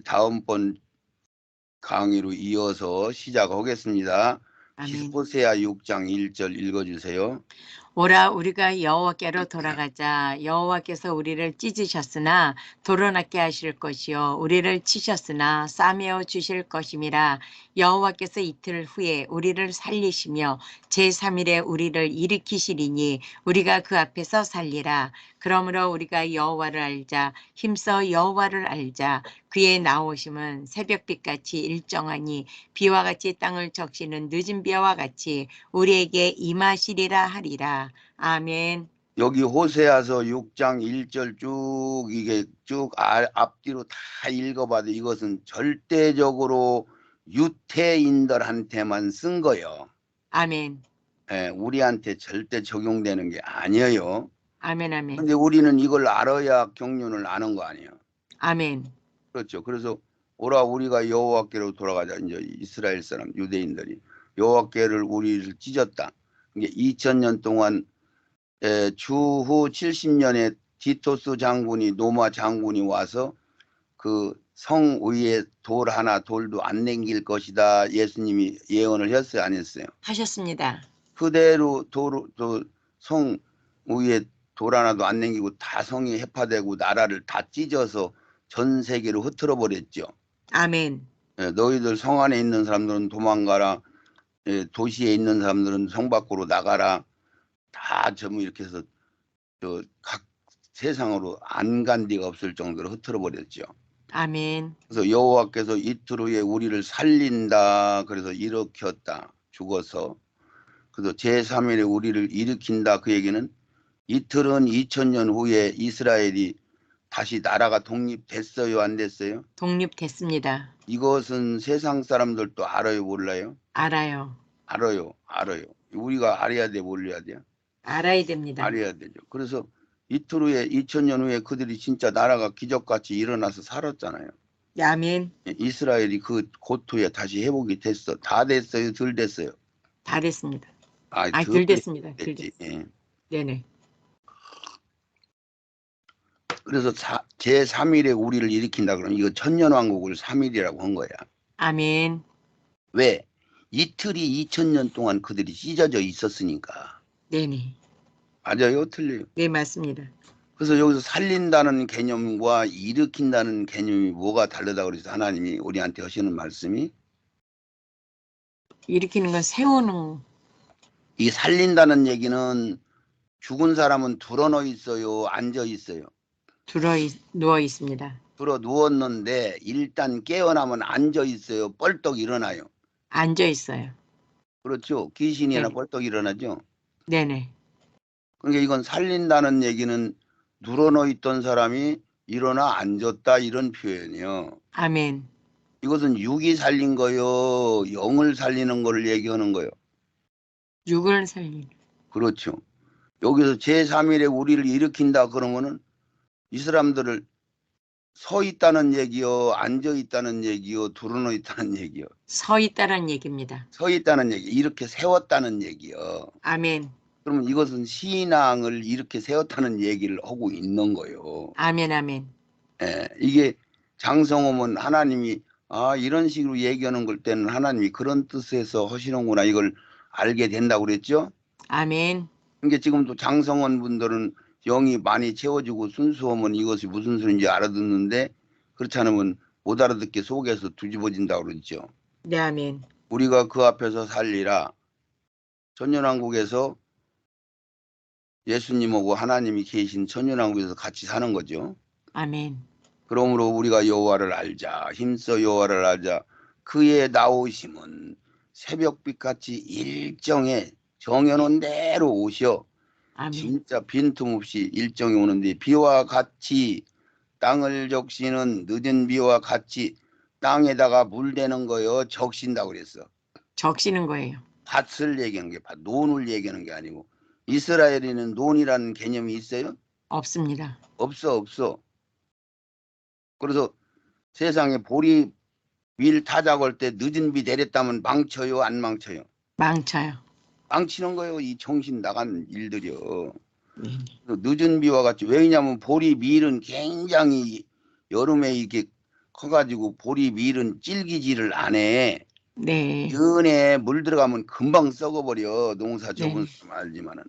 다음번 강의로 이어서 시작하겠습니다. 아멘. 호세아 6장 1절 읽어주세요. 오라 우리가 여호와께로 돌아가자. 여호와께서 우리를 찢으셨으나 도로낫게 하실 것이요 우리를 치셨으나 싸매어 주실 것임이라. 여호와께서 이틀 후에 우리를 살리시며 제3일에 우리를 일으키시리니 우리가 그 앞에서 살리라. 그러므로 우리가 여호와를 알자. 힘써 여호와를 알자. 그의 나오심은 새벽빛같이 일정하니 비와 같이 땅을 적시는 늦은 비와 같이 우리에게 임하시리라 하리라. 아멘. 여기 호세아서 6장 1절 쭉 이게 쭉 앞뒤로 다 읽어봐도 이것은 절대적으로 유태인들한테만 쓴 거예요. 아멘. 우리한테 절대 적용되는 게 아니에요. 아멘. 아멘. 근데 우리는 이걸 알아야 경륜을 아는 거 아니에요. 아멘. 그렇죠. 그래서 오라 우리가 여호와께로 돌아가자. 이제 이스라엘 사람 유대인들이 여호와께를 우리를 찢었다. 이게 2000년 동안 주후 70년에 디토스 장군이 노마 장군이 와서 그 성 위에 돌 하나 돌도 안 남길 것이다. 예수님이 예언을 했어요, 안 했어요? 하셨습니다. 그대로 성 위에 돌 하나도 안 남기고 다 성이 해파되고 나라를 다 찢어서 전 세계로 흩어져 버렸죠. 아멘. 너희들 성 안에 있는 사람들은 도망가라. 도시에 있는 사람들은 성 밖으로 나가라. 다 전부 이렇게 해서 각 세상으로 안 간 데가 없을 정도로 흩어져 버렸죠. 아멘. 그래서 여호와께서 이틀 후에 우리를 살린다. 그래서 일으켰다. 죽어서. 그래서 제3일에 우리를 일으킨다. 그 얘기는 이틀은 2000년 후에 이스라엘이 다시 나라가 독립됐어요, 안 됐어요? 독립됐습니다. 이것은 세상 사람들도 알아요, 몰라요? 알아요. 알아요. 우리가 알아야 돼, 몰라야 돼요? 알아야 됩니다. 알아야 되죠. 그래서 이틀 후에 2000년 후에 그들이 진짜 나라가 기적같이 일어나서 살았잖아요. 아멘. 이스라엘이 그 고토에 다시 회복이 됐어. 다 됐어요, 덜 됐어요? 다 됐습니다. 덜 덜 됐습니다. 덜 됐지. 됐습니다. 네네. 그래서 제3일에 우리를 일으킨다 그러면 이거 천년왕국을 3일이라고 한 거야. 아멘. 왜? 이틀이 2000년 동안 그들이 찢어져 있었으니까. 네네. 맞아요? 틀려요? 네, 맞습니다. 그래서 여기서 살린다는 개념과 일으킨다는 개념이 뭐가 다르다 그래서 하나님이 우리한테 하시는 말씀이 일으키는 건 세우는. 이 살린다는 얘기는 죽은 사람은 드러누워 있어요, 앉아 있어요? 누워 있습니다. 들어 누웠는데 일단 깨어나면 앉아 있어요, 뻘떡 일어나요? 앉아 있어요. 그렇죠? 귀신이나 네. 뻘떡 일어나죠? 네네. 그러니까 이건 살린다는 얘기는 누워누워 있던 사람이 일어나 앉았다 이런 표현이요. 아멘. 이것은 육이 살린 거요, 영을 살리는 거를 얘기하는 거요. 육을 살리는. 그렇죠. 여기서 제3일에 우리를 일으킨다 그러면은 이 사람들을 서 있다는 얘기요, 앉아 있다는 얘기요, 드러누워 있다는 얘기요? 서 있다는 얘기입니다. 서 있다는 얘기, 이렇게 세웠다는 얘기요. 아멘. 그러면 이것은 신앙을 이렇게 세웠다는 얘기를 하고 있는 거예요. 아멘. 아멘. 이게 장성호면 하나님이 이런 식으로 얘기하는 걸 때는 하나님이 그런 뜻에서 하시는구나 이걸 알게 된다고 그랬죠. 아멘. 그러니까 지금도 장성원 분들은 영이 많이 채워지고 순수하면 이것이 무슨 소리인지 알아듣는데 그렇지 않으면 못 알아듣게 속에서 뒤집어진다고 그러죠. 네, 아멘. 우리가 그 앞에서 살리라. 천년왕국에서 예수님하고 하나님이 계신 천년왕국에서 같이 사는 거죠. 아멘. 그러므로 우리가 여호와를 알자. 힘써 여호와를 알자. 그의 나오심은 새벽빛같이 일정에 정해놓은 대로 오셔. 아멘. 진짜 빈틈없이 일정이 오는데 비와 같이 땅을 적시는 늦은 비와 같이 땅에다가 물 대는 거요. 적신다고 그랬어. 적시는 거예요. 밭을 얘기하는 게 논을 얘기하는 게 아니고 이스라엘에는 논이라는 개념이 있어요? 없습니다. 없어. 그래서 세상에 보리 밀 타작할 때 늦은 비 내렸다면 망쳐요, 안 망쳐요? 망쳐요. 망치는 거예요. 이 정신 나간 일들이요. 네. 늦은 비와 같이 왜냐하면 보리 밀은 굉장히 여름에 이게 커가지고 보리 밀은 질기지를 안 해. 네. 연에 물 들어가면 금방 썩어버려. 농사 접은 네. 사람 알지만은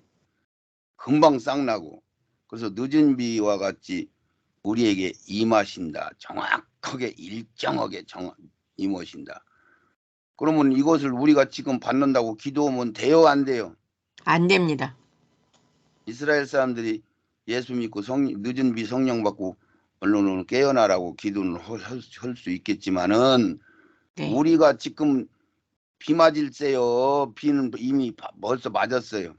금방 싹나고. 그래서 늦은 비와 같이 우리에게 임하신다. 정확하게 일정하게 임하신다. 그러면 이것을 우리가 지금 받는다고 기도하면 돼요, 안 돼요? 안 됩니다. 이스라엘 사람들이 예수 믿고 늦은 비 성령 받고 얼른 깨어나라고 기도는 할 수 있겠지만은 네. 우리가 지금 비 맞을세요. 비는 이미 벌써 맞았어요.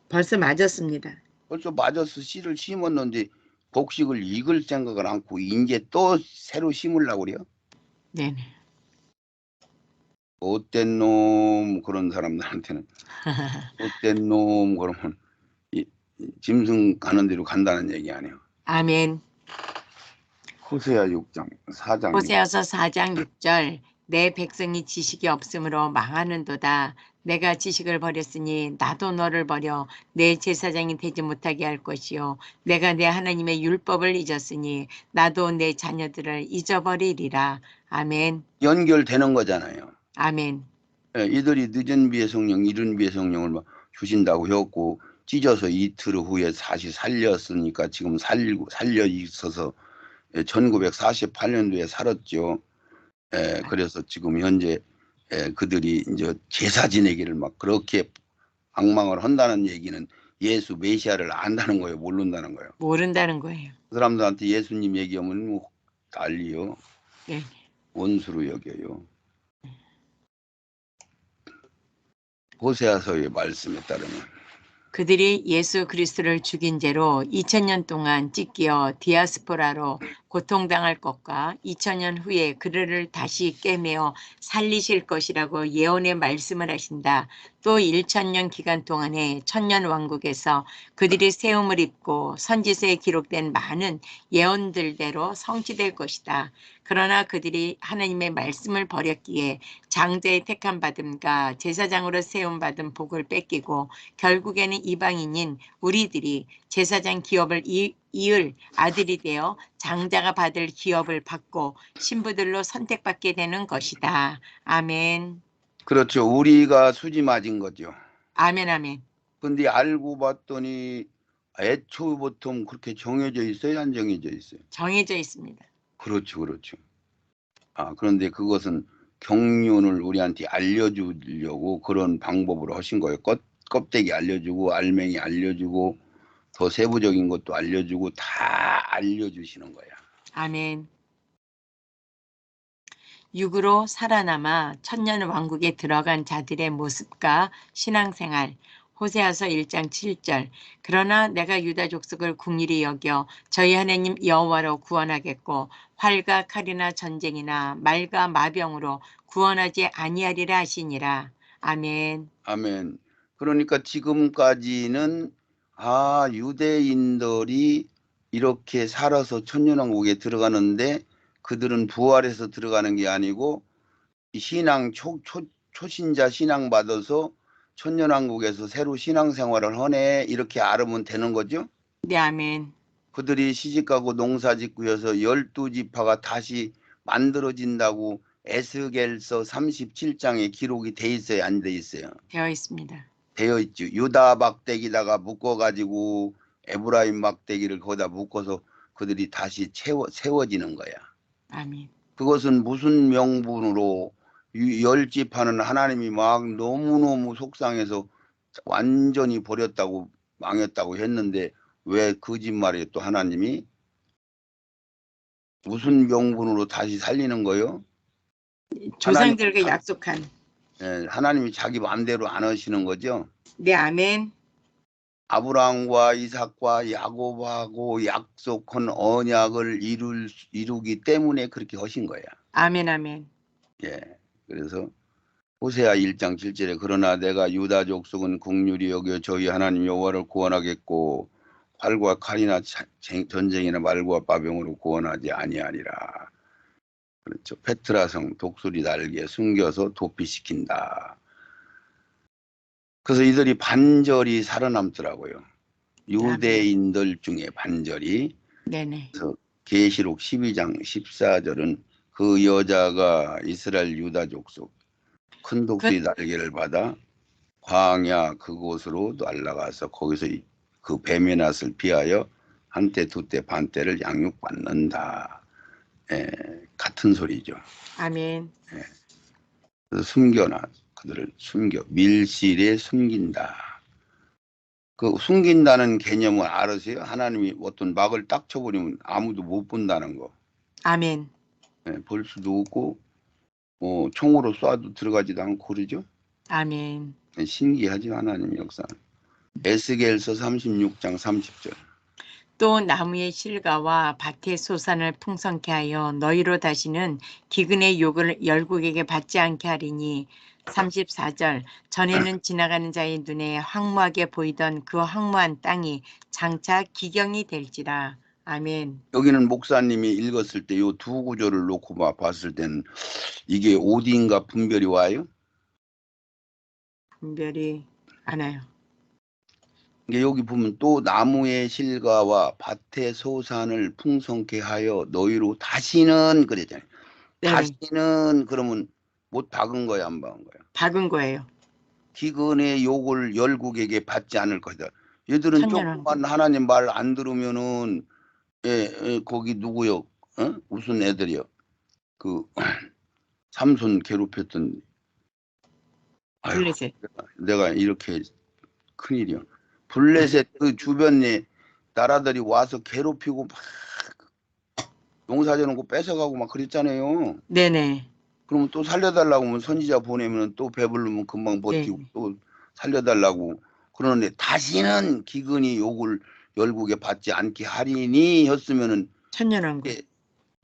벌써 맞았습니다. 벌써 맞아서 씨를 심었는데 곡식을 익을 생각을 않고 이제 또 새로 심으려고 그래요. 네네. 못된 놈 그런 사람들한테는 못된 놈 그러면 짐승 가는 대로 간다는 얘기 아니에요. 아멘. 호세아 6장 4장 6장. 호세아서 4장 6절 내 백성이 지식이 없으므로 망하는도다. 내가 지식을 버렸으니 나도 너를 버려 내 제사장이 되지 못하게 할 것이요. 내가 내 하나님의 율법을 잊었으니 나도 내 자녀들을 잊어버리리라. 아멘. 연결되는 거잖아요. 아멘. 예, 이들이 늦은 비의 성령, 이른 비의 성령을 막 주신다고 했고 찢어서 이틀 후에 다시 살렸으니까 지금 살려 있어서 1948년도에 살았죠. 그래서 지금 현재 그들이 이제 제사 지내기를 막 그렇게 악망을 한다는 얘기는 예수 메시아를 안다는 거예요, 모른다는 거예요. 모른다는 거예요. 그 사람들한테 예수님 얘기하면 뭐 난리요. 네. 원수로 여겨요. 호세아서의 말씀에 따르면 그들이 예수 그리스도를 죽인 죄로 2000년 동안 찢겨 디아스포라로 고통당할 것과 2000년 후에 그들을 다시 꿰매어 살리실 것이라고 예언의 말씀을 하신다. 또 1000년 기간 동안에 천년 왕국에서 그들이 세움을 입고 선지서에 기록된 많은 예언들대로 성취될 것이다. 그러나 그들이 하나님의 말씀을 버렸기에 장자의 택함 받음과 제사장으로 세움 받은 복을 뺏기고 결국에는 이방인인 우리들이 제사장 기업을 이을 아들이 되어 장자가 받을 기업을 받고 신부들로 선택받게 되는 것이다. 아멘. 그렇죠. 우리가 수지 맞은 거죠. 아멘. 아멘. 근데 알고 봤더니 애초부터 그렇게 정해져 있어요, 안 정해져 있어요? 정해져 있습니다. 그렇죠, 그렇죠. 그런데 그것은 경륜을 우리한테 알려주려고 그런 방법으로 하신 거예요. 껍데기 알려주고 알맹이 알려주고 더 세부적인 것도 알려주고 다 알려주시는 거야. 아멘. 육으로 살아남아 천년 왕국에 들어간 자들의 모습과 신앙생활. 호세아서 1장 7절. 그러나 내가 유다 족속을 궁일이 여겨 저희 하나님 여호와로 구원하겠고 활과 칼이나 전쟁이나 말과 마병으로 구원하지 아니하리라 하시니라. 아멘. 아멘. 그러니까 지금까지는 유대인들이 이렇게 살아서 천년왕국에 들어가는데 그들은 부활해서 들어가는 게 아니고 신앙 초신자 신앙 받아서 천년왕국에서 새로 신앙생활을 하네 이렇게 알으면 되는 거죠. 네, 아멘. 그들이 시집가고 농사짓고 해서 12지파가 다시 만들어진다고 에스겔서 37장에 기록이 돼 있어요, 안 돼 있어요? 되어 있습니다. 되어 있죠. 유다 막대기다가 묶어가지고 에브라임 막대기를 거기다 묶어서 그들이 다시 세워지는 거야. 아멘. 그것은 무슨 명분으로 10지파는 하나님이 막 너무너무 속상해서 완전히 버렸다고 망했다고 했는데 왜 거짓말이에요? 또 하나님이 무슨 명분으로 다시 살리는 거요? 조상들에게 약속한. 하나님이 자기 마음대로 안 하시는 거죠. 네, 아멘. 아브라함과 이삭과 야곱하고 약속한 언약을 이루기 때문에 그렇게 하신 거야. 아멘, 아멘. 예. 그래서 호세아 1장 7절에 그러나 내가 유다 족속은 긍휼히 여겨 저희 하나님 여호와를 구원하겠고 활과 칼이나 전쟁이나 말과 빠병으로 구원하지 아니하리라. 그렇죠. 페트라성 독수리 날개 숨겨서 도피시킨다. 그래서 이들이 반절이 살아남더라고요. 유대인들 중에 반절이. 네네. 그래서 계시록 12장 14절은 그 여자가 이스라엘 유다 족속 큰 독수리 날개를 받아 광야 그곳으로 날아가서 거기서 그 뱀의 낯을 피하여 한때 두때 반때를 양육받는다. 같은 소리죠. 아멘. 그래서 숨겨놔. 그들을 숨겨. 밀실에 숨긴다. 그 숨긴다는 개념을 알으세요? 하나님이 어떤 막을 딱 쳐버리면 아무도 못 본다는 거. 아멘. 볼 수도 없고 총으로 쏴도 들어가지도 않고 그러죠. 아멘. 신기하죠, 하나님의 역사. 에스겔서 36장 30절. 또 나무의 실과와 밭의 소산을 풍성케 하여 너희로 다시는 기근의 욕을 열국에게 받지 않게 하리니 34절 전에는 지나가는 자의 눈에 황무하게 보이던 그 황무한 땅이 장차 기경이 될지라. 아멘. 여기는 목사님이 읽었을 때 요 두 구절을 놓고 봤을 때는 이게 어디인가 분별이 와요? 분별이 안 와요. 이게 여기 보면 또 나무의 실과와 밭의 소산을 풍성케 하여 너희로 다시는 그랬잖아요. 네. 다시는 그러면 못 박은 거야, 안 박은 거야? 박은 거예요. 기근의 욕을 열국에게 받지 않을 것이다. 얘들은 천년왕국. 조금만 하나님 말 안 들으면은 거기 누구요? 무슨 애들이요? 그 삼손 괴롭혔던 블레셋. 내가 이렇게 큰일이야. 블레셋 그 주변에 나라들이 와서 괴롭히고 막 농사져놓은 거 뺏어가고 막 그랬잖아요. 네네. 그러면 또 살려달라고 하면 선지자 보내면 또 배부르면 금방 버티고 네. 또 살려달라고 그러는데 다시는 기근이 욕을 열국에 받지 않게 하리니 였으면은 천년왕국.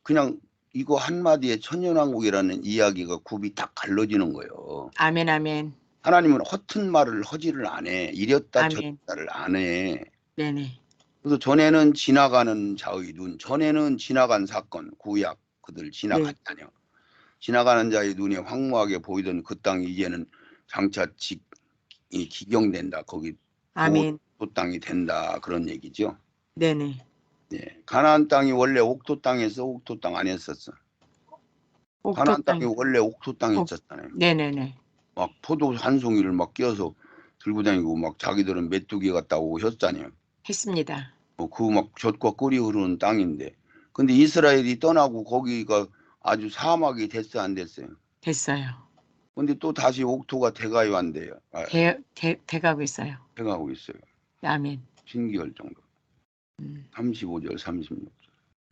그냥 이거 한마디에 천년왕국이라는 이야기가 굽이 딱 갈라지는 거예요. 아멘. 아멘. 하나님은 허튼 말을 허지를 안 해. 이랬다 아멘. 저랬다를 안 해. 네네. 그래서 전에는 지나가는 자의 눈, 전에는 지나간 사건, 구약 그들 지나갔다뇨. 지나가는 자의 눈에 황무하게 보이던 그 땅이 이제는 장차 기경된다. 거기 아멘. 옥토 땅이 된다. 그런 얘기죠. 네네. 가나안 땅이 원래 옥토 땅에서 옥토 땅 안 했었어. 가나안 땅이 원래 옥토 땅에 있었잖아요. 네네네. 막 포도 한 송이를 막 끼워서 들고 다니고 막 자기들은 메뚜기 같다고 하셨잖아요. 했습니다. 그 막 젖과 꿀이 흐르는 땅인데, 근데 이스라엘이 떠나고 거기가 아주 사막이 됐어 안 됐어요? 됐어요. 근데 또 다시 옥토가 돼가요 안 돼요? 돼가고 있어요. 돼가고 있어요. 아멘. 신기할 정도. 35절 36절.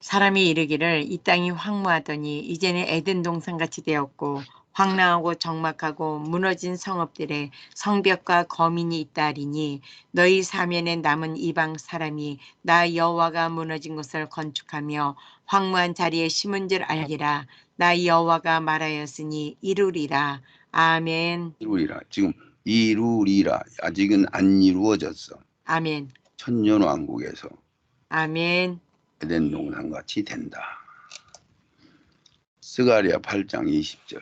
사람이 이르기를 이 땅이 황무하더니 이제는 에덴 동산같이 되었고 황량하고 적막하고 무너진 성읍들에 성벽과 거민이 있다 하리니 너희 사면에 남은 이방 사람이 나 여호와가 무너진 곳을 건축하며 황무한 자리에 심은 줄 알리라. 나 여호와가 말하였으니 이루리라. 아멘. 이루리라. 지금 이루리라. 아직은 안 이루어졌어. 아멘. 천년왕국에서 아멘. 에덴 동산같이 된다. 스가랴 8장 20절.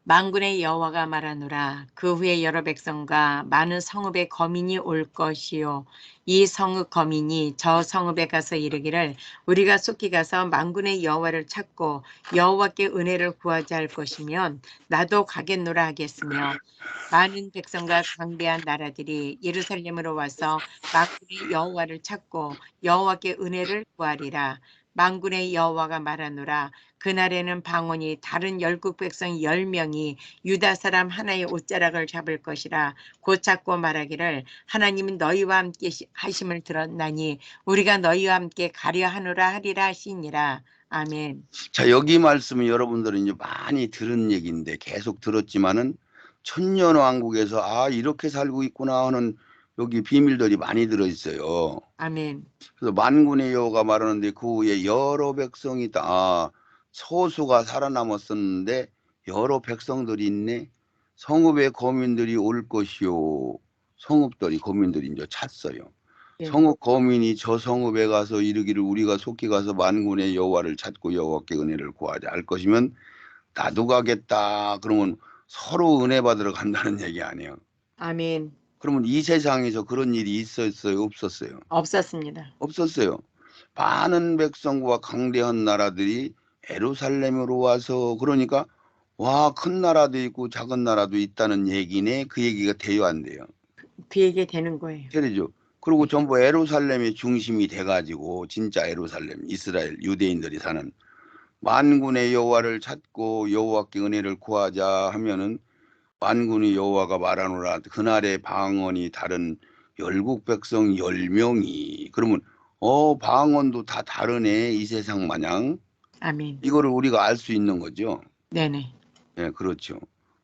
만군의 여호와가 말하노라. 그 후에 여러 백성과 많은 성읍에 거민이 올 것이요 이 성읍 거민이 저 성읍에 가서 이르기를 우리가 속히 가서 만군의 여호와를 찾고 여호와께 은혜를 구하자 할 것이면 나도 가겠노라 하겠으며 많은 백성과 강대한 나라들이 예루살렘으로 와서 만군의 여호와를 찾고 여호와께 은혜를 구하리라. 만군의 여호와가 말하노라. 그날에는 방언이 다른 열국 백성 10명이 유다 사람 하나의 옷자락을 잡을 것이라. 곧 잡고 말하기를 하나님은 너희와 함께 하심을 들었나니 우리가 너희와 함께 가려 하노라 하리라 하시니라. 아멘. 자, 여기 말씀은 여러분들은 이제 많이 들은 얘기인데 계속 들었지만은 천년왕국에서 이렇게 살고 있구나 하는 여기 비밀들이 많이 들어있어요. 아멘. 그래서 만군의 여호가 말하는데 그 후에 여러 백성이다. 소수가 살아남았었는데 여러 백성들이 있네. 성읍의 거민들이 올 것이요. 성읍들이 거민들이 이제 찼어요. 네. 성읍 거민이 저 성읍에 가서 이르기를 우리가 속히 가서 만군의 여호와를 찾고 여호와께 은혜를 구하자 할 것이면 나도 가겠다. 그러면 서로 은혜 받으러 간다는 얘기 아니에요. 아멘. 그러면 이 세상에서 그런 일이 있었어요? 없었어요? 없었습니다. 없었어요. 많은 백성과 강대한 나라들이 예루살렘으로 와서 그러니까 와, 큰 나라도 있고 작은 나라도 있다는 얘기네. 그 얘기가 돼요, 안 돼요? 그 얘기 되는 거예요. 그러죠. 그리고 네. 전부 예루살렘이 중심이 돼가지고 진짜 예루살렘, 이스라엘 유대인들이 사는 만군의 여호와를 찾고 여호와께 은혜를 구하자 하면은 만군의 여호와가 말하노라 그날의 방언이 다른 열국 백성 10명이 그러면 방언도 다 다르네 이 세상 마냥 아멘. 이거를 우리가 알 수 있는 거죠. 네네. 예, 그렇죠.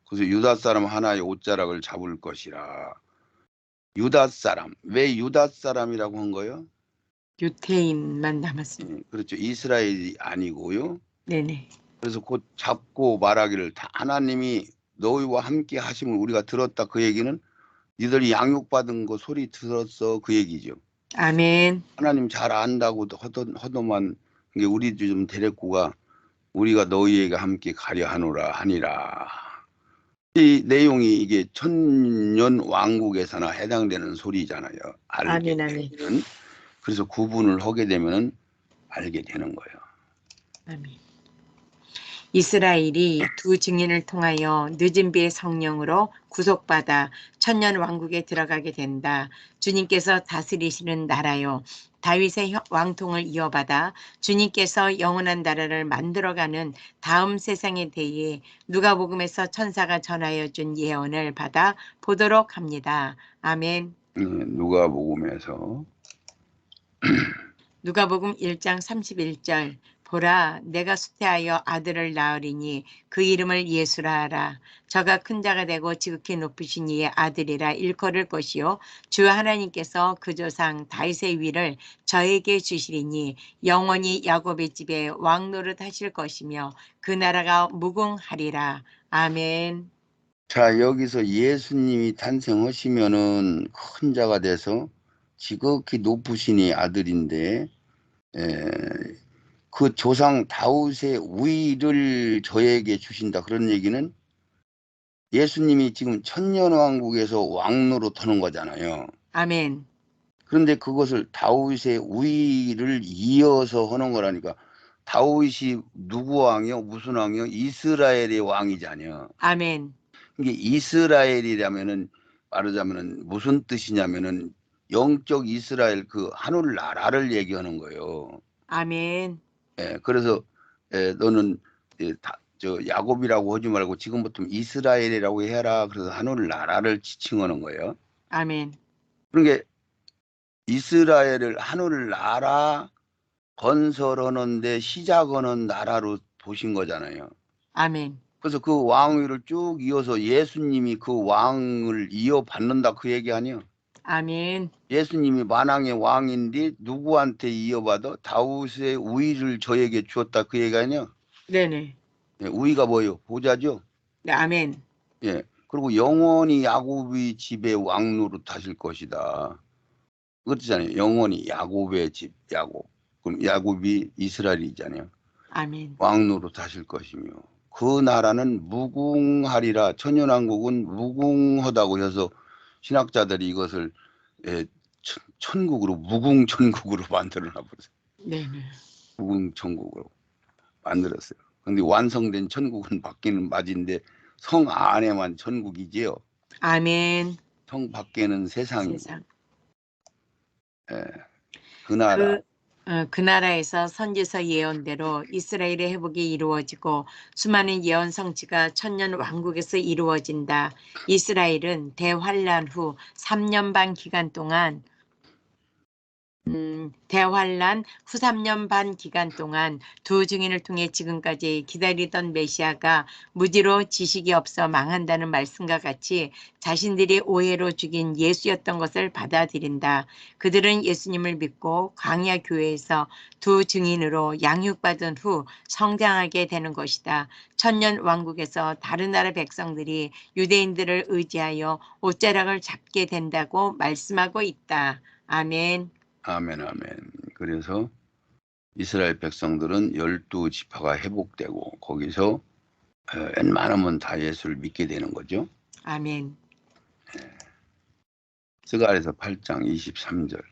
그래서 유다 사람 하나의 옷자락을 잡을 것이라. 유다 사람 왜 유다 사람이라고 한 거예요? 유태인만 남았습니다. 예, 그렇죠. 이스라엘이 아니고요. 네네. 그래서 곧 잡고 말하기를 다 하나님이 너희와 함께 하심을 우리가 들었다 그 얘기는 니들이 양육받은 거 소리 들었어 그 얘기죠. 아멘. 하나님 잘 안다고 허더만 이게 우리도 좀 데리고가 우리가 너희에게 함께 가려 하노라 하니라. 이 내용이 이게 천년 왕국에서나 해당되는 소리잖아요. 알게 아멘. 아멘. 되면 그래서 구분을 하게 되면은 알게 되는 거예요. 아멘. 이스라엘이 두 증인을 통하여 늦은 비의 성령으로 구속받아 천년 왕국에 들어가게 된다. 주님께서 다스리시는 나라요. 다윗의 왕통을 이어받아 주님께서 영원한 나라를 만들어가는 다음 세상에 대해 누가복음에서 천사가 전하여 준 예언을 받아 보도록 합니다. 아멘. 누가복음에서 누가복음 1장 31절 보라 내가 수태하여 아들을 낳으리니 그 이름을 예수라 하라. 저가 큰 자가 되고 지극히 높으신 이의 아들이라 일컬을 것이요 주 하나님께서 그 조상 다윗의 위를 저에게 주시리니 영원히 야곱의 집에 왕노릇 하실 것이며 그 나라가 무궁하리라. 아멘. 자, 여기서 예수님이 탄생하시면은 큰 자가 돼서 지극히 높으신 이 아들인데 그 조상 다윗의 우위를 저에게 주신다. 그런 얘기는 예수님이 지금 천년왕국에서 왕노릇 하는 거잖아요. 아멘. 그런데 그것을 다윗의 우위를 이어서 하는 거라니까 다윗이 누구 왕이요? 무슨 왕이요? 이스라엘의 왕이잖아요. 아멘. 이게 이스라엘이라면은 말하자면은 무슨 뜻이냐면은 영적 이스라엘 그 하늘 나라를 얘기하는 거예요. 아멘. 예, 그래서 너는 저 야곱이라고 하지 말고 지금부터 이스라엘이라고 해라. 그래서 하늘 나라를 지칭하는 거예요. 아멘. 그러니까 이스라엘을 하늘 나라 건설하는데 시작하는 나라로 보신 거잖아요. 아멘. 그래서 그 왕위를 쭉 이어서 예수님이 그 왕을 이어받는다 그 얘기 아니에요. 아멘. 예수님이 만왕의 왕인데 누구한테 이어받아? 다윗의 우위를 저에게 주었다 그 얘기 아니에요. 네네. 예, 우위가 뭐예요? 보좌죠. 네, 아멘. 예. 그리고 영원히 야곱의 집에 왕노릇 하실 것이다. 그렇잖아요. 영원히 야곱의 집, 야곱. 그럼 야곱이 이스라엘이잖아요. 아멘. 왕노릇 하실 것이며 그 나라는 무궁하리라. 천년왕국은 무궁하다고 해서 신학자들이 이것을 천국으로 무궁천국으로 만들어놔 버렸어요. 네네. 무궁천국으로 만들었어요. 근데 완성된 천국은 밖에는 맞은데 성 안에만 천국이지요. 아멘. 성 밖에는 세상이고 세상. 그 나라. 그 나라에서 선지서 예언대로 이스라엘의 회복이 이루어지고 수많은 예언 성취가 천년 왕국에서 이루어진다. 이스라엘은 대환란 후 3년 반 기간 동안 대환란 후 3년 반 기간 동안 두 증인을 통해 지금까지 기다리던 메시아가 무지로 지식이 없어 망한다는 말씀과 같이 자신들이 오해로 죽인 예수였던 것을 받아들인다. 그들은 예수님을 믿고 광야 교회에서 두 증인으로 양육받은 후 성장하게 되는 것이다. 천년 왕국에서 다른 나라 백성들이 유대인들을 의지하여 옷자락을 잡게 된다고 말씀하고 있다. 아멘. 아멘 아멘. 그래서 이스라엘 백성들은 12지파가 회복되고 거기서 웬만하면 다 예수를 믿게 되는 거죠. 아멘. 스가랴서 8장 23절.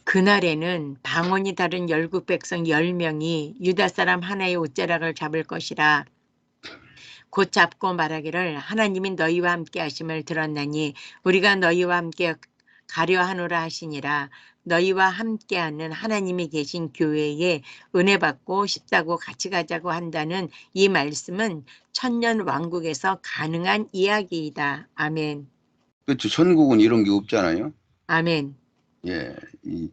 그날에는 방언이 다른 열국 백성 10명이 유다 사람 하나의 옷자락을 잡을 것이라. 곧 잡고 말하기를 하나님이 너희와 함께 하심을 들었나니 우리가 너희와 함께 가려 하노라 하시니라. 너희와 함께하는 하나님이 계신 교회에 은혜 받고 싶다고 같이 가자고 한다는 이 말씀은 천년 왕국에서 가능한 이야기이다. 아멘. 그렇죠. 천국은 이런 게 없잖아요. 아멘. 예, 이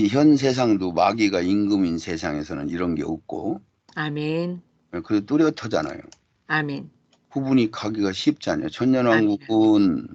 현 세상도 마귀가 임금인 세상에서는 이런 게 없고, 아멘. 그래도 뚜렷하잖아요. 아멘. 구분이 가기가 쉽잖아요. 아멘. 천년왕국은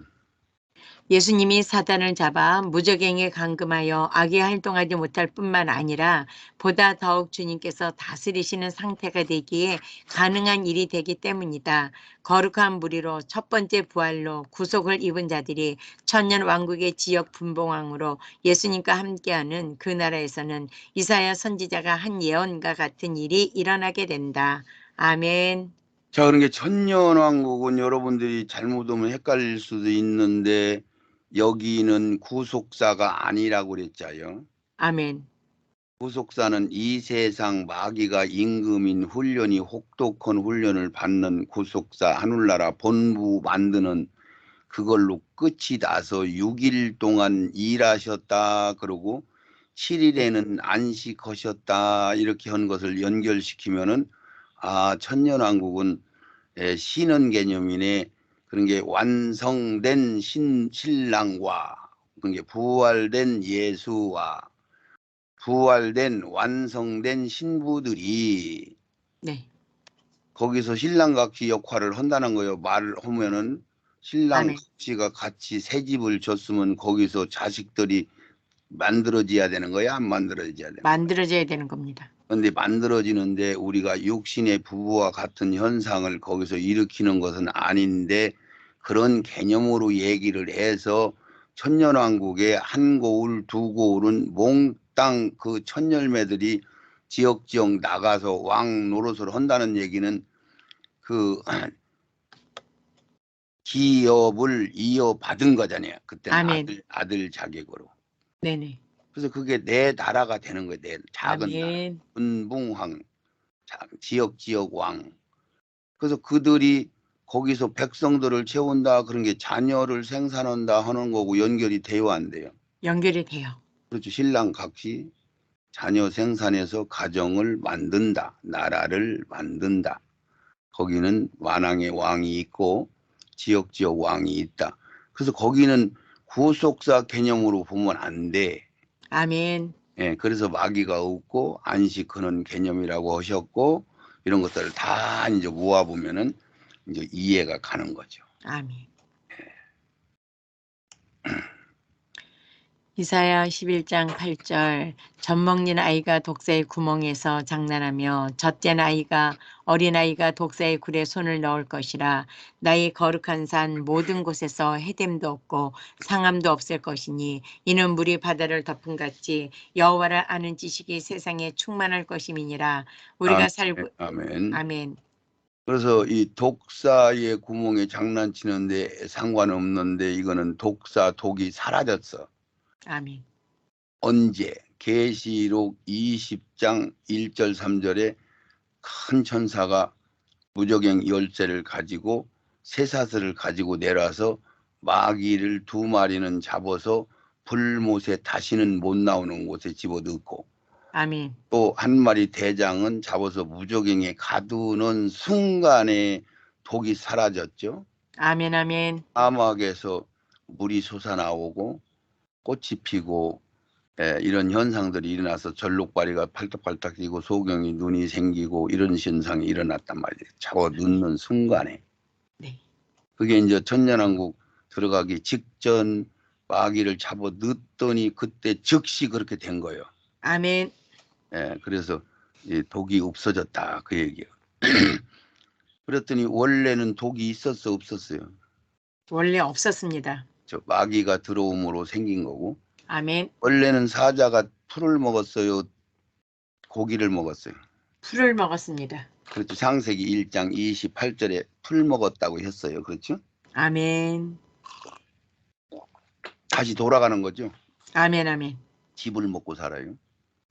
예수님이 사단을 잡아 무적행에 감금하여 악에 활동하지 못할 뿐만 아니라 보다 더욱 주님께서 다스리시는 상태가 되기에 가능한 일이 되기 때문이다. 거룩한 무리로 첫 번째 부활로 구속을 입은 자들이 천년 왕국의 지역 분봉왕으로 예수님과 함께하는 그 나라에서는 이사야 선지자가 한 예언과 같은 일이 일어나게 된다. 아멘. 자, 그런 게 천년왕국은 여러분들이 잘못 오면 헷갈릴 수도 있는데 여기는 구속사가 아니라고 그랬잖아요. 아멘. 구속사는 이 세상 마귀가 임금인 훈련이 혹독한 훈련을 받는 구속사, 하늘나라 본부 만드는 그걸로 끝이 나서 6일 동안 일하셨다 그러고 7일에는 안식하셨다 이렇게 한 것을 연결시키면은 천년왕국은 신은 개념이네. 그런 게 완성된 신랑과 그런 게 부활된 예수와 부활된 완성된 신부들이 네. 거기서 신랑 각시 역할을 한다는 거예요. 말을 하면은 신랑 아멘. 각시가 같이 새 집을 줬으면 거기서 자식들이 만들어져야 되는 거야, 안 만들어져야 되는 거야. 만들어져야 되는 겁니다. 그런데 만들어지는데 우리가 육신의 부부와 같은 현상을 거기서 일으키는 것은 아닌데 그런 개념으로 얘기를 해서 천년왕국의 한 고울 두 고울은 몽땅 그 천열매들이 지역지역 나가서 왕 노릇을 한다는 얘기는 그 기업을 이어받은 거잖아요. 그때는 아멘. 아들 자격으로. 네네. 그래서 그게 내 나라가 되는 거예요. 내 작은 나라. 아멘. 분봉왕, 지역 왕. 그래서 그들이 거기서 백성들을 채운다 그런 게 자녀를 생산한다 하는 거고 연결이 돼야 안 돼요. 연결이 돼요. 그렇죠. 신랑 각시 자녀 생산해서 가정을 만든다. 나라를 만든다. 거기는 만왕의 왕이 있고 지역 왕이 있다. 그래서 거기는 구속사 개념으로 보면 안 돼. 아멘. 예, 그래서 마귀가 없고 안식하는 개념이라고 하셨고 이런 것들을 다 이제 모아보면은 이제 이해가 가는 거죠. 아멘. 이사야 11장 8절 젖 먹는 아이가 독사의 구멍에서 장난하며 젖된 아이가 어린아이가 독사의 굴에 손을 넣을 것이라. 나의 거룩한 산 모든 곳에서 해됨도 없고 상함도 없을 것이니 이는 물이 바다를 덮음같이 여호와를 아는 지식이 세상에 충만할 것임이니라. 우리가 살고 아멘. 아멘. 그래서 이 독사의 구멍에 장난치는데 상관없는데 이거는 독이 사라졌어. 아멘. 언제? 계시록 20장 1절 3절에 큰 천사가 무적행 열쇠를 가지고 쇠사슬을 가지고 내려와서 마귀를 두 마리는 잡아서 불못에 다시는 못 나오는 곳에 집어넣고 아멘. 또 한 마리 대장은 잡아서 무적행에 가두는 순간에 독이 사라졌죠. 아멘. 아멘. 사막에서 물이 솟아나오고 꽃이 피고 이런 현상들이 일어나서 절록바리가 팔딱팔딱 뛰고 소경이 눈이 생기고 이런 현상이 일어났단 말이에요. 잡아 넣는 순간에. 네. 그게 이제 천년왕국 들어가기 직전 마귀를 잡아 넣었더니 그때 즉시 그렇게 된 거예요. 아멘. 그래서 이 독이 없어졌다 그 얘기예요. 그랬더니 원래는 독이 있었어 없었어요? 원래 없었습니다. 저 마귀가 들어옴으로 생긴 거고 아멘. 원래는 사자가 풀을 먹었어요? 고기를 먹었어요? 풀을 먹었습니다. 그렇죠. 창세기 1장 28절에 풀 먹었다고 했어요. 그렇죠? 아멘. 다시 돌아가는 거죠. 아멘. 아멘. 집을 먹고 살아요.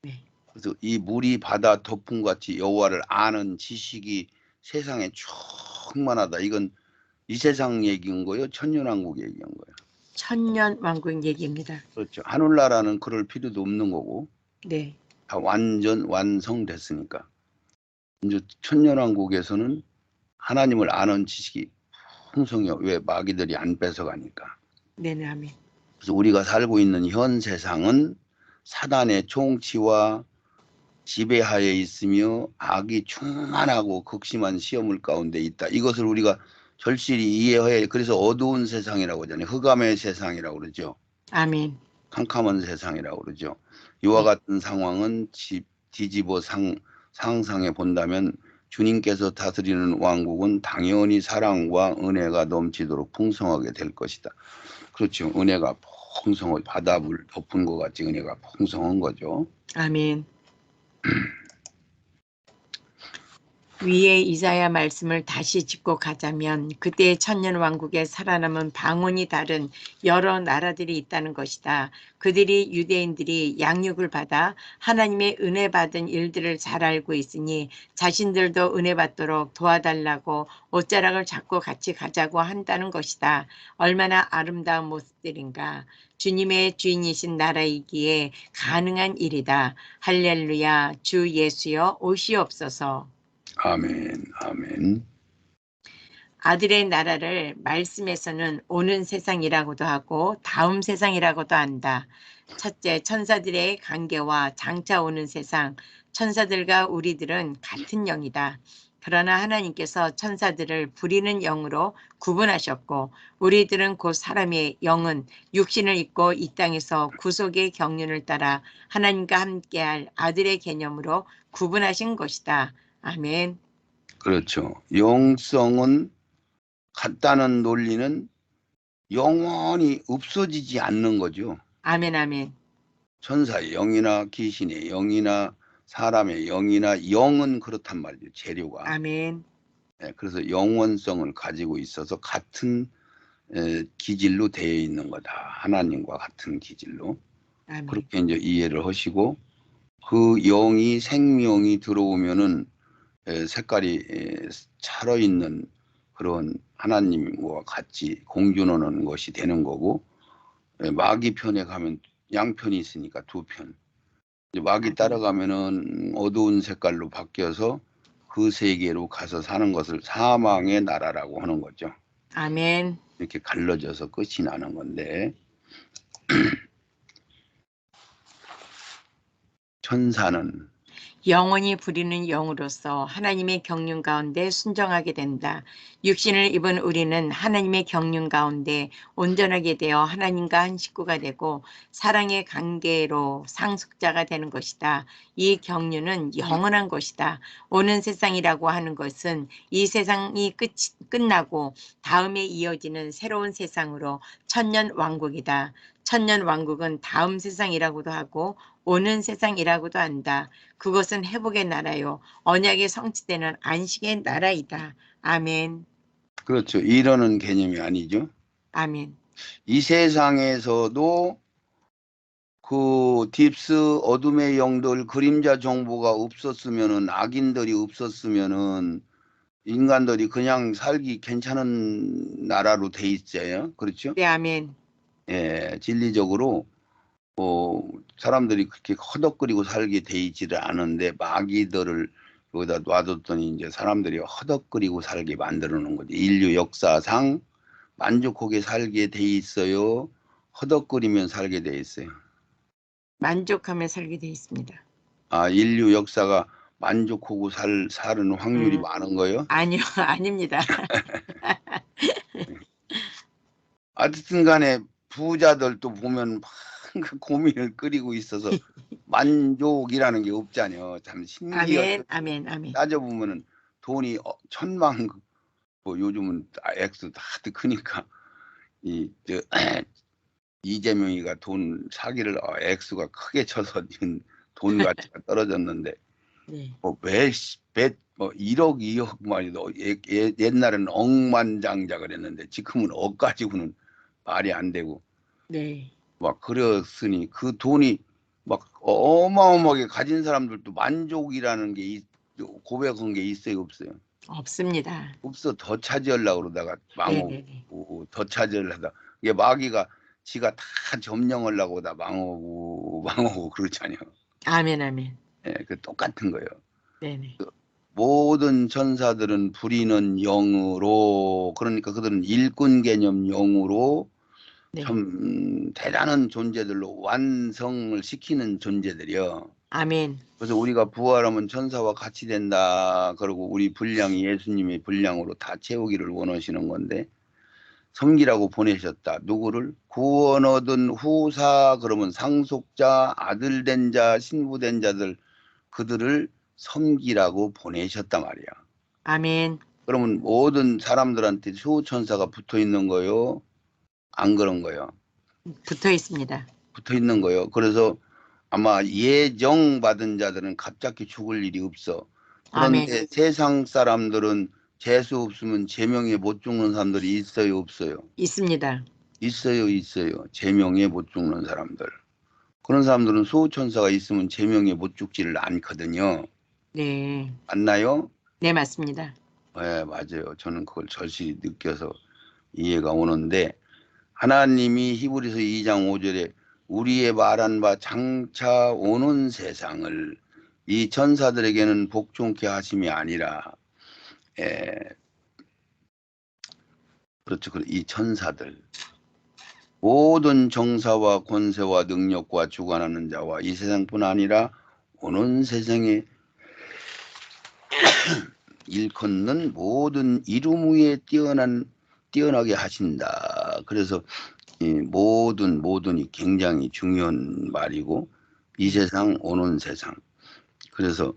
네. 그래서 이 물이 바다 덮음 같이 여호와를 아는 지식이 세상에 충만하다. 이건 이 세상 얘기인 거예요? 천년왕국 얘기한 거예요? 천년왕국 얘기입니다. 그렇죠. 하늘나라는 그럴 필요도 없는 거고 네. 다 완전 완성됐으니까. 이제 천년왕국에서는 하나님을 아는 지식이 풍성해요. 왜? 마귀들이 안 뺏어가니까. 네네, 아멘. 그래서 우리가 살고 있는 현 세상은 사단의 통치와 지배하에 있으며 악이 충만하고 극심한 시험을 가운데 있다. 이것을 우리가 절실히 이해해야. 그래서 어두운 세상이라고 하잖아요. 흑암의 세상이라고 그러죠. 아멘. 캄캄한 세상이라고 그러죠. 이와 네. 같은 상황은 뒤집어 상상해 본다면 주님께서 다스리는 왕국은 당연히 사랑과 은혜가 넘치도록 풍성하게 될 것이다. 그렇죠. 은혜가 풍성하고 바다물 덮은 것 같이 은혜가 풍성한 거죠. 아멘. 위에 이사야 말씀을 다시 짚고 가자면 그때의 천년왕국에 살아남은 방언이 다른 여러 나라들이 있다는 것이다. 그들이 유대인들이 양육을 받아 하나님의 은혜 받은 일들을 잘 알고 있으니 자신들도 은혜 받도록 도와달라고 옷자락을 잡고 같이 가자고 한다는 것이다. 얼마나 아름다운 모습들인가. 주님의 주인이신 나라이기에 가능한 일이다. 할렐루야. 주 예수여 오시옵소서. 아멘, 아멘. 아들의 나라를 말씀에서는 오는 세상이라고도 하고 다음 세상이라고도 한다. 첫째, 천사들의 관계와 장차 오는 세상. 천사들과 우리들은 같은 영이다. 그러나 하나님께서 천사들을 부리는 영으로 구분하셨고 우리들은 곧 사람의 영은 육신을 입고 이 땅에서 구속의 경륜을 따라 하나님과 함께할 아들의 개념으로 구분하신 것이다. 아멘. 그렇죠. 영성은 같다는 논리는 영원히 없어지지 않는 거죠. 아멘, 아멘. 천사의 영이나 귀신의 영이나 사람의 영이나 영은 그렇단 말이죠. 재료가. 아멘. 그래서 영원성을 가지고 있어서 같은 기질로 되어 있는 거다. 하나님과 같은 기질로. 아멘. 그렇게 이제 이해를 하시고 그 영이 생명이 들어오면은 색깔이 차러 있는 그런 하나님과 같이 공존하는 것이 되는 거고 마귀 편에 가면 양편이 있으니까 두 편. 마귀 따라가면은 어두운 색깔로 바뀌어서 그 세계로 가서 사는 것을 사망의 나라라고 하는 거죠. 아멘. 이렇게 갈라져서 끝이 나는 건데 천사는 영원히 부리는 영으로서 하나님의 경륜 가운데 순종하게 된다. 육신을 입은 우리는 하나님의 경륜 가운데 온전하게 되어 하나님과 한 식구가 되고 사랑의 관계로 상속자가 되는 것이다. 이 경륜은 영원한 것이다. 오는 세상이라고 하는 것은 이 세상이 끝나고 다음에 이어지는 새로운 세상으로 천년 왕국이다. 천년 왕국은 다음 세상이라고도 하고 오는 세상이라고도 한다. 그것은 회복의 나라요. 언약이 성취되는 안식의 나라이다. 아멘. 그렇죠. 이러는 개념이 아니죠. 아멘. 이 세상에서도 그 딥스 어둠의 영들 그림자 정보가 없었으면은 악인들이 없었으면은 인간들이 그냥 살기 괜찮은 나라로 돼 있어요. 그렇죠? 네, 아멘. 예, 진리적으로 사람들이 그렇게 허덕거리고 살게 돼 있지를 않은데 마귀들을 여기다 놔뒀더니 이제 사람들이 허덕거리고 살게 만들어 놓은 거죠. 인류 역사상 만족하게 살게 돼 있어요. 허덕거리면 살게 돼 있어요. 만족하며 살게 되어 있습니다. 아, 인류 역사가 만족하고 사는 확률이 많은 거예요? 아니요, 아닙니다. 하여튼 간에 부자들도 보면 막 고민을 끓이고 있어서 만족이라는 게 없잖아요. 참 신기하죠. 아멘, 아멘, 아멘. 따져보면은 돈이 천만, 뭐 요즘은 액수 다들 크니까 이재명이가 돈 사기를 액수가 크게 쳐서 지금 돈 가치가 떨어졌는데 네. 뭐 뭐 1억 2억 말이도 옛날에는 억만장자 그랬는데 지금은 억 가지고는 말이 안 되고 네. 막 그랬으니 그 돈이 막 어마어마하게 가진 사람들도 만족이라는 게 고백한 게 있어요, 없어요? 없습니다. 없어. 더 차지하려고 그러다가 네네네. 망하고 더 차지하려다 이게 마귀가 지가 다 점령하려고 다 망하고 그렇잖아요. 아멘, 아멘. 예, 그 똑같은 거예요. 네네. 모든 천사들은 부리는 영으로, 그러니까 그들은 일꾼 개념 영으로 네. 참 대단한 존재들로 완성을 시키는 존재들이요. 아멘. 그래서 우리가 부활하면 천사와 같이 된다. 그리고 우리 분량이 예수님의 분량으로 다 채우기를 원하시는 건데, 섬기라고 보내셨다. 누구를? 구원 얻은 후사, 그러면 상속자, 아들 된 자, 신부 된 자들, 그들을 섬기라고 보내셨단 말이야. 아멘. 그러면 모든 사람들한테 수호천사가 붙어 있는 거요? 안 그런 거요? 붙어 있습니다. 붙어 있는 거요. 그래서 아마 예정 받은 자들은 갑자기 죽을 일이 없어. 아멘. 그런데 세상 사람들은 재수 없으면 제명에 못 죽는 사람들이 있어요, 없어요? 있습니다. 있어요, 있어요. 제명에 못 죽는 사람들. 그런 사람들은 수호천사가 있으면 제명에 못 죽지를 않거든요. 네. 맞나요? 네, 맞습니다. 네, 맞아요. 저는 그걸 절실히 느껴서 이해가 오는데, 하나님이 히브리서 2장 5절에 우리의 말한 바 장차 오는 세상을 이 천사들에게는 복종케 하심이 아니라, 에, 그렇죠. 이 천사들 모든 정사와 권세와 능력과 주관하는 자와 이 세상뿐 아니라 오는 세상에 일컫는 모든 이름 위에 뛰어나게 하신다. 그래서 이 모든이 굉장히 중요한 말이고, 이 네. 세상 오는 세상. 그래서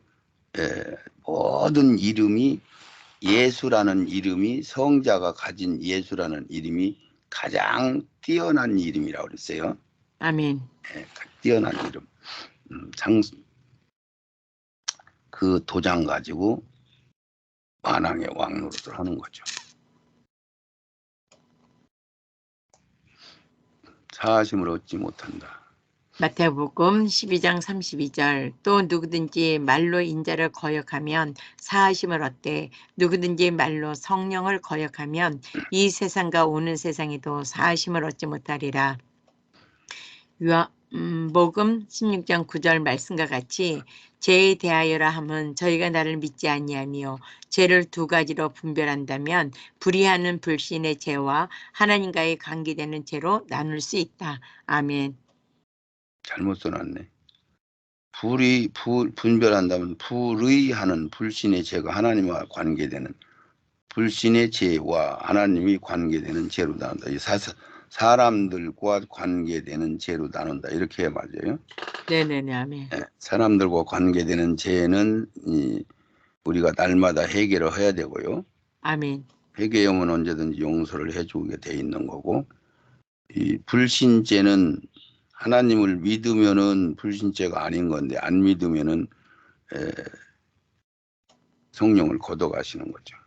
모든 이름이, 예수라는 이름이, 성자가 가진 예수라는 이름이 가장 뛰어난 이름이라고 그랬어요. 아멘. 뛰어난 이름. 그 도장 가지고 만왕의 왕노릇을 하는 거죠. 사심을 얻지 못한다. 마태복음 12장 32절 또 누구든지 말로 인자를 거역하면 사하심을 얻되 누구든지 말로 성령을 거역하면 이 세상과 오는 세상에도 사하심을 얻지 못하리라. 복음 16장 9절 말씀과 같이 죄에 대하여라 함은 저희가 나를 믿지 아니하니요 죄를 두 가지로 분별한다면 불의하는 불신의 죄와 하나님과의 관계되는 죄로 나눌 수 있다. 아멘. 잘못 써놨네. 분별한다면 불의하는 불신의 죄가 하나님과 관계되는, 불신의 죄와 하나님이 관계되는 죄로 나눈다. 사람들과 관계되는 죄로 나눈다. 이렇게 해야 맞아요. 네네네. 아멘. 사람들과 관계되는 죄는 우리가 날마다 해결을 해야 되고요. 아멘. 회개하면 언제든지 용서를 해주게 돼 있는 거고, 이 불신죄는 하나님을 믿으면은 불신죄가 아닌 건데, 안 믿으면은 성령을 걷어가시는 거죠.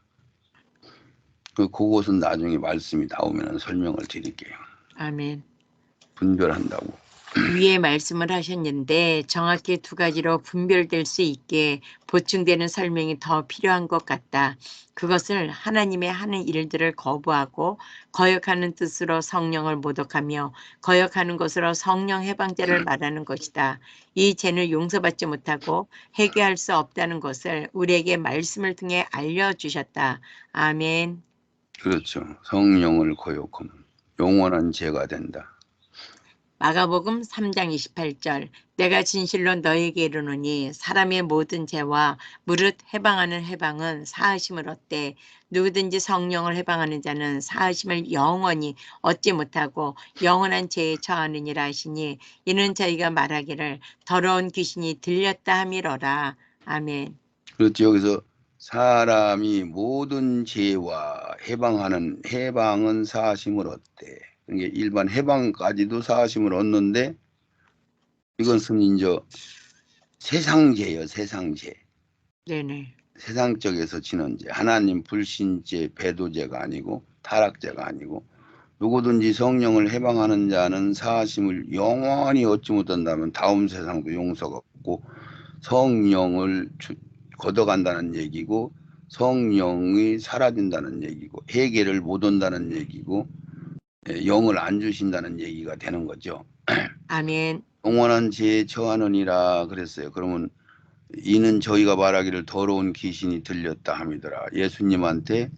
그것은 나중에 말씀이 나오면 설명을 드릴게요. 아멘. 분별한다고. 위에 말씀을 하셨는데 정확히 두 가지로 분별될 수 있게 보충되는 설명이 더 필요한 것 같다. 그것을 하나님의 하는 일들을 거부하고 거역하는 뜻으로 성령을 모독하며 거역하는 것으로 성령 해방죄를 말하는 것이다. 이 죄는 용서받지 못하고 해결할 수 없다는 것을 우리에게 말씀을 통해 알려주셨다. 아멘. 그렇죠. 성령을 거역하면 영원한 죄가 된다. 마가복음 3장 28절 내가 진실로 너에게 이르노니 사람의 모든 죄와 무릇 해방하는 해방은 사하심을 얻되 누구든지 성령을 해방하는 자는 사하심을 영원히 얻지 못하고 영원한 죄에 처하느니라 하시니 이는 저희가 말하기를 더러운 귀신이 들렸다 함이로라. 아멘. 그렇죠. 여기서 사람이 모든 죄와 해방은 사하심을 얻대. 그게 일반 해방까지도 사하심을 얻는데, 이것은 이제 세상죄예요. 세상죄. 네네. 세상적에서 지는 죄. 하나님 불신죄, 배도죄가 아니고 타락죄가 아니고 누구든지 성령을 해방하는 자는 사하심을 영원히 얻지 못한다면 다음 세상도 용서가 없고 성령을 걷어간다는 얘기고 성령이 사라진다는 얘기고 회개를 못 온다는 얘기고 영을 안 주신다는 얘기가 되는 거죠. 아멘. 영원한 죄에 처하느니라 그랬어요. 그러면 이는 저희가 말하기를 더러운 귀신이 들렸다 함이더라. 예수님한테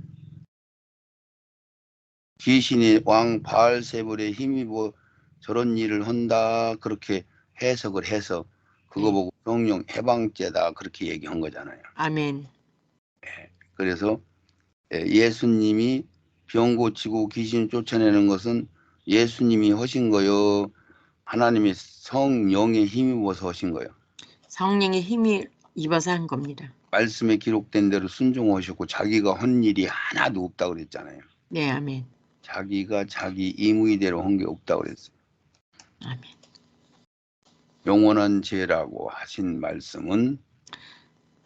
귀신이 왕 바알세불에 힘입어 저런 일을 한다 그렇게 해석을 해서 그거 네. 보고 성령 해방죄다 그렇게 얘기한 거잖아요. 아멘. 그래서 예수님이 병 고치고 귀신 쫓아내는 것은 예수님이 하신 거요. 하나님의 성령에 힘입어서 하신 거예요. 성령의 힘이 입어서 한 겁니다. 말씀에 기록된 대로 순종하셨고 자기가 한 일이 하나도 없다고 그랬잖아요. 네, 아멘. 자기가 자기 임의대로 한 게 없다고 그랬어요. 아멘. 영원한 죄라고 하신 말씀은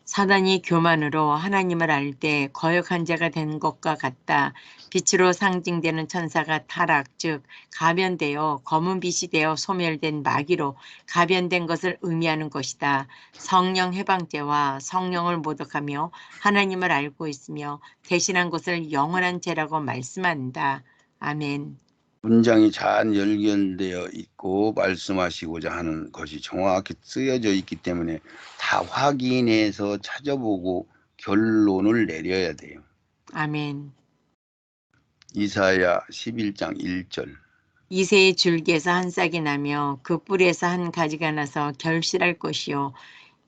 사단이 교만으로 하나님을 알 때 거역한 자가 된 것과 같다. 빛으로 상징되는 천사가 타락, 즉 가변되어 검은 빛이 되어 소멸된 마귀로 가변된 것을 의미하는 것이다. 성령 해방죄와 성령을 모독하며 하나님을 알고 있으며 대신한 것을 영원한 죄라고 말씀한다. 아멘. 문장이 잘 연결되어 있고 말씀하시고자 하는 것이 정확히 쓰여져 있기 때문에 다 확인해서 찾아보고 결론을 내려야 돼요. 아멘. 이사야 11장 1절 이새의 줄기에서 한 싹이 나며 그 뿌리에서 한 가지가 나서 결실할 것이요.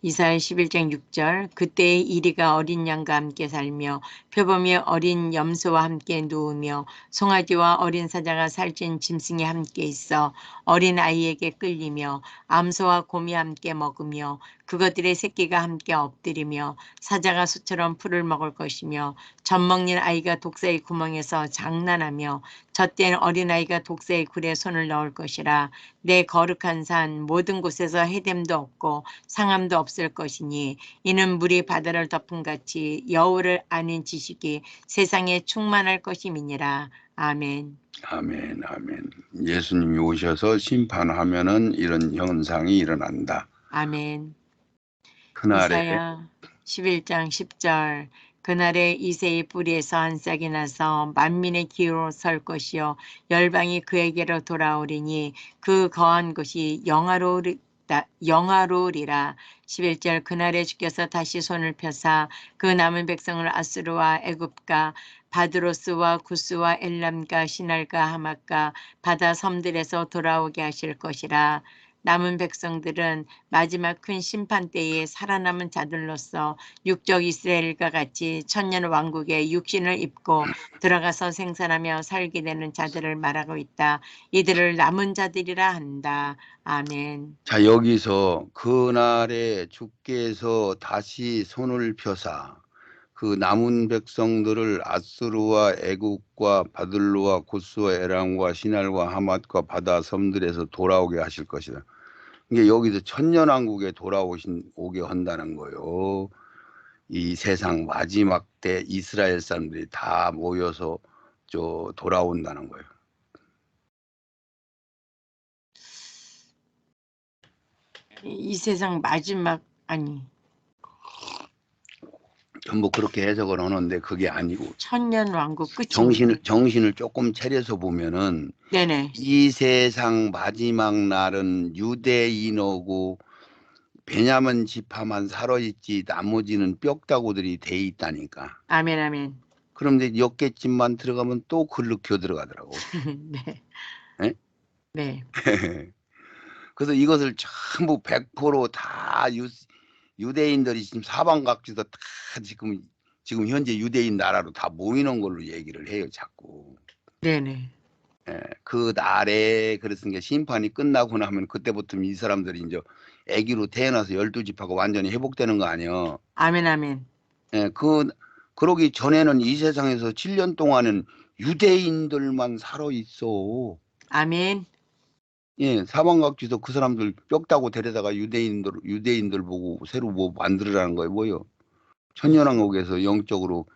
이사야 11장 6절 그때의 이리가 어린 양과 함께 살며 표범이 어린 염소와 함께 누우며 송아지와 어린 사자가 살찐 짐승이 함께 있어 어린 아이에게 끌리며 암소와 곰이 함께 먹으며 그것들의 새끼가 함께 엎드리며 사자가 소처럼 풀을 먹을 것이며 젖먹는 아이가 독사의 구멍에서 장난하며 젖된 어린아이가 독사의 굴에 손을 넣을 것이라. 내 거룩한 산 모든 곳에서 해됨도 없고 상함도 없을 것이니 이는 물이 바다를 덮은 같이 여호를 아는 지식이 세상에 충만할 것임이니라. 아멘. 아멘 아멘. 예수님이 오셔서 심판하면은 이런 현상이 일어난다. 아멘. 그날에 이사야 11장 10절 그날에 이새의 뿌리에서 한 싹이 나서 만민의 기로 설 것이요 열방이 그에게로 돌아오리니 그 거한 곳이 영화로우리라. 11절 그날에 주께서 다시 손을 펴사 그 남은 백성을 아수르와 애굽과 바드로스와 구스와 엘람과 시날과 하맛과 바다 섬들에서 돌아오게 하실 것이라. 남은 백성들은 마지막 큰 심판 때에 살아남은 자들로서 육적 이스라엘과 같이 천년 왕국의 육신을 입고 들어가서 생산하며 살게 되는 자들을 말하고 있다. 이들을 남은 자들이라 한다. 아멘. 자 여기서 그날에 주께서 다시 손을 펴사 그 남은 백성들을 아수르와 애국과 바들로와 구스와 에람과 시날과 하맛과 바다 섬들에서 돌아오게 하실 것이다. 이게 여기서 천년왕국에 오게 한다는 거요. 이 세상 마지막 때 이스라엘 사람들이 다 모여서 돌아온다는 거예요. 이 세상 마지막 아니 전부 그렇게 해석을 하는데 그게 아니고 천년 왕국 끝이 정신을 조금 차려서 보면은 네네. 이 세상 마지막 날은 유대인하고 베냐민 지파만 살아있지 나머지는 뼈다구들이 돼 있다니까. 아멘 아멘. 그런데 엿개집만 들어가면 또 글로 겨 들어가더라고. 네. 네? 네. 그래서 이것을 전부 100%다 유대인들이 지금 사방각지도 다 지금 현재 유대인 나라로 다 모이는 걸로 얘기를 해요, 자꾸. 네네. 그 날에 그랬으니까 심판이 끝나고 나면 그때부터 이 사람들이 이제 아기로 태어나서 12지파가 완전히 회복되는 거 아니에요. 아멘 아멘. 그러기 전에는 이 세상에서 7년 동안은 유대인들만 살아 있어. 아멘. 예, 사방각지도 그 사람들 뼈다고 데려다가 유대인들 보고 새로 뭐 만들으라는 거예요, 뭐요? 천년왕국에서 영적으로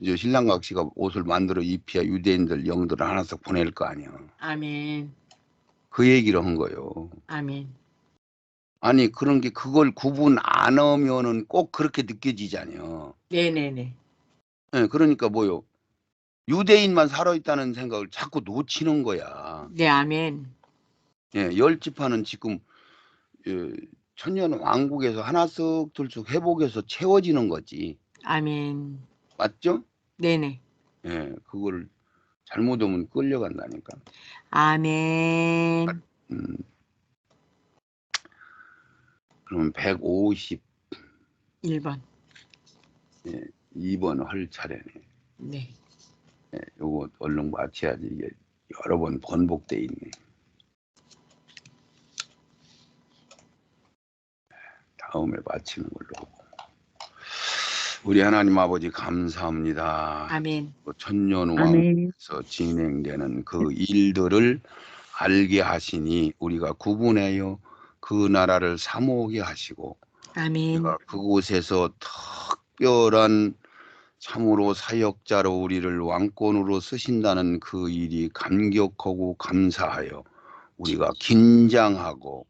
이제 신랑각 씨가 옷을 만들어 입혀야 유대인들 영들을 하나씩 보낼 거 아니야. 아멘. 그 얘기를 한 거예요. 아멘. 아니 그런 게 그걸 구분 안 하면은 꼭 그렇게 느껴지잖아요. 네네네. 예, 그러니까 뭐요? 유대인만 살아있다는 생각을 자꾸 놓치는 거야. 네, 아멘. 예, 열 지파는 지금 예, 천년 왕국에서 하나씩 둘씩 회복해서 채워지는 거지. 아멘. 맞죠? 네네. 예, 그걸 잘못하면 끌려간다니까. 아멘. 그러면 150, 1번. 예, 2번 할 차례네. 네. 예, 요거 얼른 맞춰야지. 이게 여러 번 번복돼 있네. 다음에 맞히는 걸로. 우리 하나님 아버지 감사합니다. 아멘. 천년왕국에서 진행되는 그 일들을 알게 하시니 우리가 구분하여 그 나라를 사모하게 하시고 아멘. 우리가 그곳에서 특별한 참으로 사역자로 우리를 왕권으로 쓰신다는 그 일이 감격하고 감사하여 우리가 긴장하고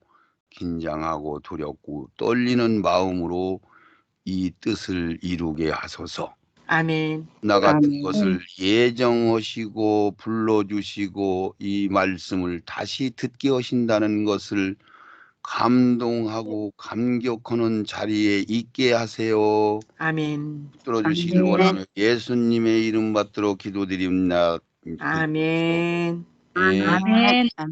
두렵고 떨리는 마음으로 이 뜻을 이루게 하소서. 아멘. 나 같은 것을 예정하시고 불러주시고 이 말씀을 다시 듣게 하신다는 것을 감동하고 감격하는 자리에 있게 하세요. 아멘. 들어주시길 원하며 예수님의 이름 받들어 기도드립니다. 아멘. 예. 아멘.